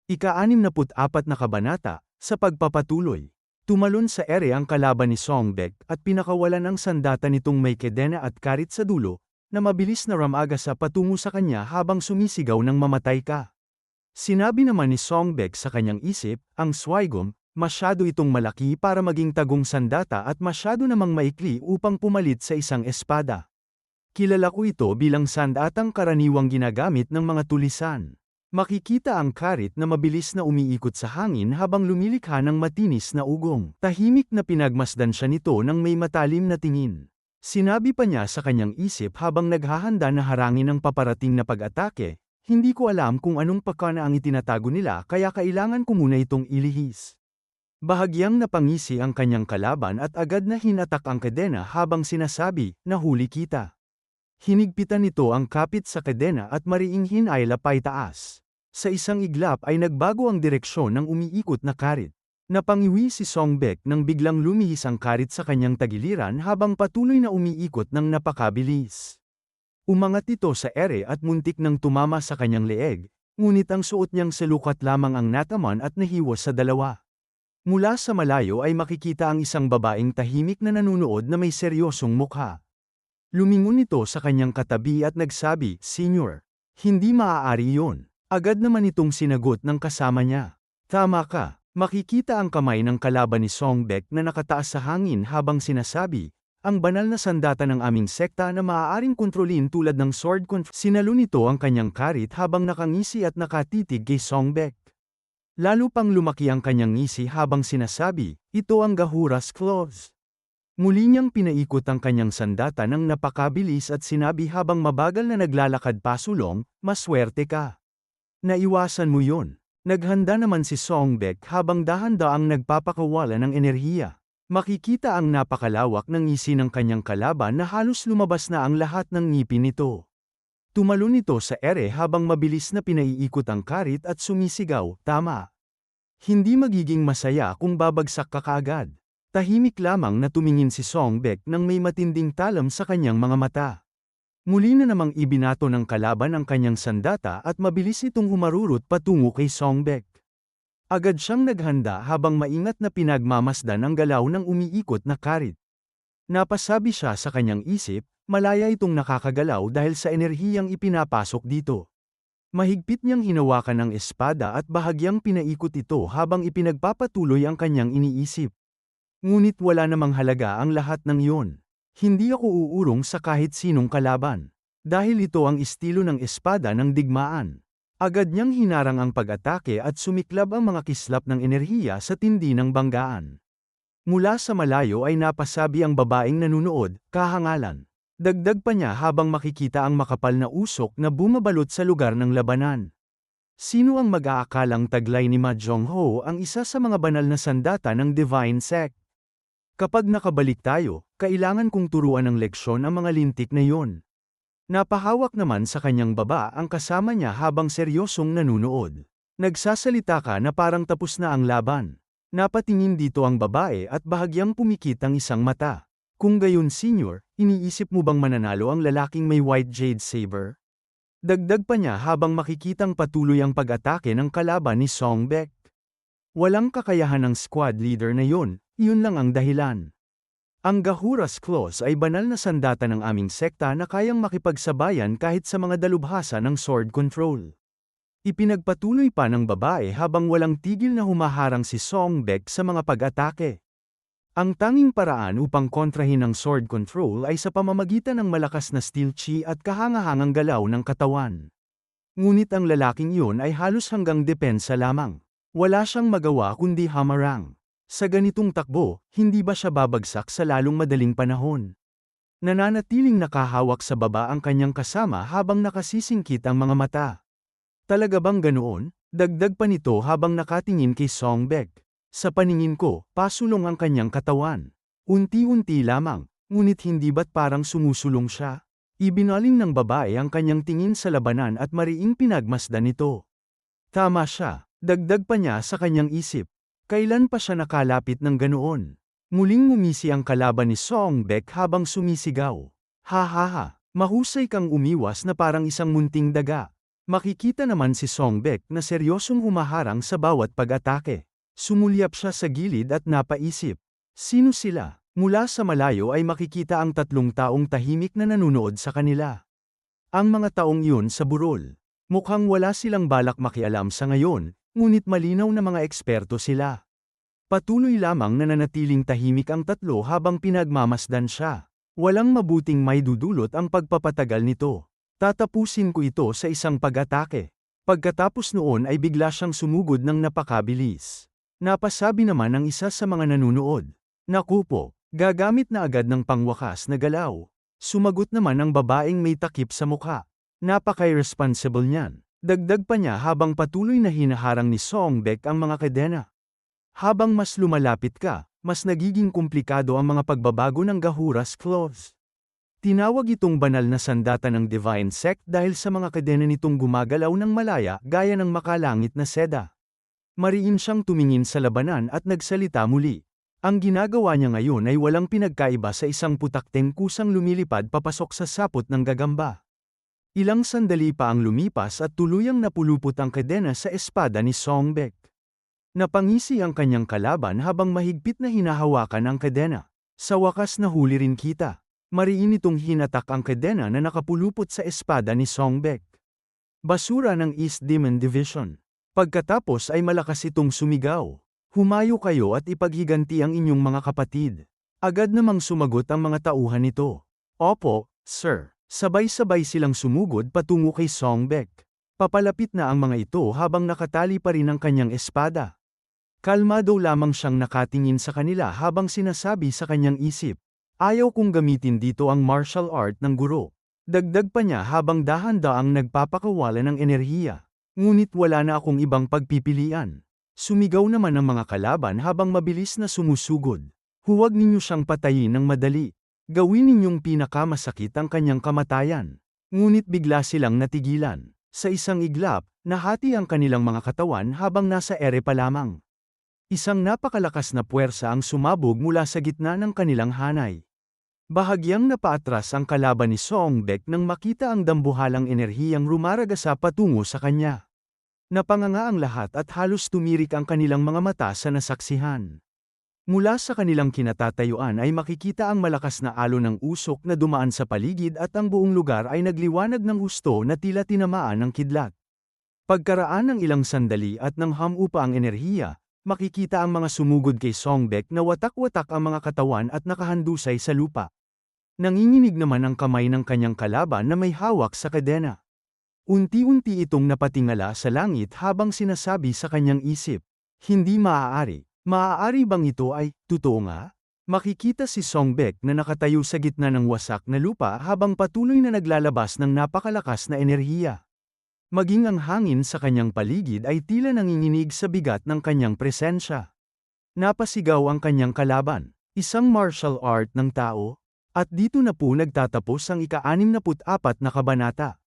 Ika-64 na kabanata, sa pagpapatuloy. Tumalon sa ere ang kalaban ni Songbek at pinakawalan ang sandata nitong may kedena at karit sa dulo, na mabilis na ramagasa patungo sa kanya habang sumisigaw ng mamatay ka. Sinabi naman ni Songbek sa kanyang isip, ang Swigom, masyado itong malaki para maging tagong sandata at masyado namang maikli upang pumalit sa isang espada. Kilala ko ito bilang sandatang karaniwang ginagamit ng mga tulisan. Makikita ang karit na mabilis na umiikot sa hangin habang lumilikha ng matinis na ugong. Tahimik na pinagmasdan siya nito ng may matalim na tingin. Sinabi pa niya sa kanyang isip habang naghahanda na harangin ang paparating na pag-atake, hindi ko alam kung anong pakana ang itinatago nila kaya kailangan ko muna itong ilihis. Bahagyang napangisi ang kanyang kalaban at agad na hinatak ang kadena habang sinasabi, nahuli kita. Hinigpitan nito ang kapit sa kadena at mariing hinailapay taas. Sa isang iglap ay nagbago ang direksyon ng umiikot na karit. Napangiwi si Songbek nang biglang lumihis ang karit sa kanyang tagiliran habang patuloy na umiikot ng napakabilis. Umangat ito sa ere at muntik nang tumama sa kanyang leeg, ngunit ang suot niyang salukat lamang ang nataman at nahiwas sa dalawa. Mula sa malayo ay makikita ang isang babaeng tahimik na nanunood na may seryosong mukha. Lumingon ito sa kanyang katabi at nagsabi, Senyor, hindi maaari yon. Agad naman itong sinagot ng kasama niya. Tama ka, makikita ang kamay ng kalaban ni Songbek na nakataas sa hangin habang sinasabi, ang banal na sandata ng aming sekta na maaaring kontrolin tulad ng sword control. Sinalo nito ang kanyang karit habang nakangisi at nakatitig kay Songbek. Lalo pang lumaki ang kanyang ngisi habang sinasabi, ito ang Gahuras Claws. Muli niyang pinaikot ang kanyang sandata ng napakabilis at sinabi habang mabagal na naglalakad pasulong, maswerte ka. Naiwasan mo yon. Naghanda naman si Songbek habang dahan-daang nagpapakawala ng enerhiya. Makikita ang napakalawak ng ngisi ng kanyang kalaban na halos lumabas na ang lahat ng ngipin nito. Tumalon ito sa ere habang mabilis na pinaiikot ang karit at sumisigaw, tama. Hindi magiging masaya kung babagsak ka kaagad. Tahimik lamang na tumingin si Songbek nang may matinding talam sa kanyang mga mata. Muli na namang ibinato ng kalaban ang kanyang sandata at mabilis itong humarurot patungo kay Songbek. Agad siyang naghanda habang maingat na pinagmamasdan ang galaw ng umiikot na karit. Napasabi siya sa kanyang isip, malaya itong nakakagalaw dahil sa enerhiyang ipinapasok dito. Mahigpit niyang hinawakan ang espada at bahagyang pinaikot ito habang ipinagpapatuloy ang kanyang iniisip. Ngunit wala namang halaga ang lahat ng iyon. Hindi ako uurong sa kahit sinong kalaban. Dahil ito ang estilo ng espada ng digmaan. Agad niyang hinarang ang pag-atake at sumiklab ang mga kislap ng enerhiya sa tindi ng banggaan. Mula sa malayo ay napasabi ang babaeng nanunood, kahangalan. Dagdag pa niya habang makikita ang makapal na usok na bumabalot sa lugar ng labanan. Sino ang mag-aakalang taglay ni Ma Jongho ang isa sa mga banal na sandata ng Divine Sect? Kapag nakabalik tayo, kailangan kong turuan ng leksyon ang mga lintik na yon. Napahawak naman sa kanyang baba ang kasama niya habang seryosong nanunood. Nagsasalita ka na parang tapos na ang laban. Napatingin dito ang babae at bahagyang pumikit ang isang mata. Kung gayon senyor, iniisip mo bang mananalo ang lalaking may white jade saber? Dagdag pa niya habang makikitang patuloy ang pag-atake ng kalaban ni Songbek. Walang kakayahan ng squad leader na yon. Iyon lang ang dahilan. Ang Gahuras Claws ay banal na sandata ng aming sekta na kayang makipagsabayan kahit sa mga dalubhasa ng sword control. Ipinagpatuloy pa ng babae habang walang tigil na humaharang si Songbek sa mga pag-atake. Ang tanging paraan upang kontrahin ang sword control ay sa pamamagitan ng malakas na steel chi at kahangahangang galaw ng katawan. Ngunit ang lalaking iyon ay halos hanggang depensa lamang. Wala siyang magawa kundi hamarang. Sa ganitong takbo, hindi ba siya babagsak sa lalong madaling panahon? Nananatiling nakahawak sa baba ang kanyang kasama habang nakasisingkit ang mga mata. Talaga bang ganoon? Dagdag pa nito habang nakatingin kay Songbek. Sa paningin ko, pasulong ang kanyang katawan. Unti-unti lamang, ngunit hindi ba't parang sumusulong siya? Ibinaling ng babae ang kanyang tingin sa labanan at mariing pinagmasdan nito. Tama siya, dagdag pa niya sa kanyang isip. Kailan pa siya nakalapit ng ganoon? Muling ngumisi ang kalaban ni Songbek habang sumisigaw. Ha ha ha, mahusay kang umiwas na parang isang munting daga. Makikita naman si Songbek na seryosong humaharang sa bawat pag-atake. Sumulyap siya sa gilid at napaisip. Sino sila? Mula sa malayo ay makikita ang 3 taong tahimik na nanunood sa kanila. Ang mga taong iyon sa burol. Mukhang wala silang balak makialam sa ngayon, ngunit malinaw na mga eksperto sila. Patuloy lamang na nanatiling tahimik ang 3 habang pinagmamasdan siya. Walang mabuting maidudulot ang pagpapatagal nito. Tatapusin ko ito sa isang pag-atake. Pagkatapos noon ay bigla siyang sumugod ng napakabilis. Napasabi naman ng isa sa mga nanunood. Naku po, gagamit na agad ng pangwakas na galaw. Sumagot naman ang babaeng may takip sa mukha. Napaka-irresponsible niyan. Dagdag pa niya habang patuloy na hinaharang ni Songbek ang mga kadena. Habang mas lumalapit ka, mas nagiging komplikado ang mga pagbabago ng Gahuras Clause. Tinawag itong banal na sandata ng Divine Sect dahil sa mga kadena nitong gumagalaw ng malaya gaya ng makalangit na seda. Mariin siyang tumingin sa labanan at nagsalita muli. Ang ginagawa niya ngayon ay walang pinagkaiba sa isang putakteng kusang lumilipad papasok sa sapot ng gagamba. Ilang sandali pa ang lumipas at tuluyang napulupot ang kadena sa espada ni Songbek. Napangisi ang kanyang kalaban habang mahigpit na hinahawakan ang kadena. Sa wakas nahuli rin kita. Mariin itong hinatak ang kadena na nakapulupot sa espada ni Songbek. Basura ng East Demon Division. Pagkatapos ay malakas itong sumigaw. Humayo kayo at ipaghiganti ang inyong mga kapatid. Agad namang sumagot ang mga tauhan nito. Opo, sir. Sabay-sabay silang sumugod patungo kay Songbek. Papalapit na ang mga ito habang nakatali pa rin ang kanyang espada. Kalmado lamang siyang nakatingin sa kanila habang sinasabi sa kanyang isip. Ayaw kong gamitin dito ang martial art ng guro. Dagdag pa niya habang dahan-daang nagpapakawala ng enerhiya. Ngunit wala na akong ibang pagpipilian. Sumigaw naman ang mga kalaban habang mabilis na sumusugod. Huwag ninyo siyang patayin ng madali. Gawin ninyong pinakamasakit ang kanyang kamatayan. Ngunit bigla silang natigilan. Sa isang iglap, nahati ang kanilang mga katawan habang nasa ere pa lamang. Isang napakalakas na puwersa ang sumabog mula sa gitna ng kanilang hanay. Bahagyang napaatras ang kalaban ni Songbek nang makita ang dambuhalang enerhiyang rumaragasa patungo sa kanya. Napanganga ang lahat at halos tumirik ang kanilang mga mata sa nasaksihan. Mula sa kanilang kinatatayuan ay makikita ang malakas na alon ng usok na dumaan sa paligid at ang buong lugar ay nagliwanag ng husto na tila tinamaan ng kidlat. Pagkaraan ng ilang sandali at nang hamupa ang enerhiya, makikita ang mga sumugod kay Songbek na watak-watak ang mga katawan at nakahandusay sa lupa. Nanginginig naman ang kamay ng kanyang kalaban na may hawak sa kadena. Unti-unti itong napatingala sa langit habang sinasabi sa kanyang isip, hindi maaari. Maaari bang ito ay, totoo nga? Makikita si Songbek na nakatayo sa gitna ng wasak na lupa habang patuloy na naglalabas ng napakalakas na enerhiya. Maging ang hangin sa kanyang paligid ay tila nanginginig sa bigat ng kanyang presensya. Napasigaw ang kanyang kalaban, isang martial art ng tao, at dito na po nagtatapos ang ika-64 na kabanata.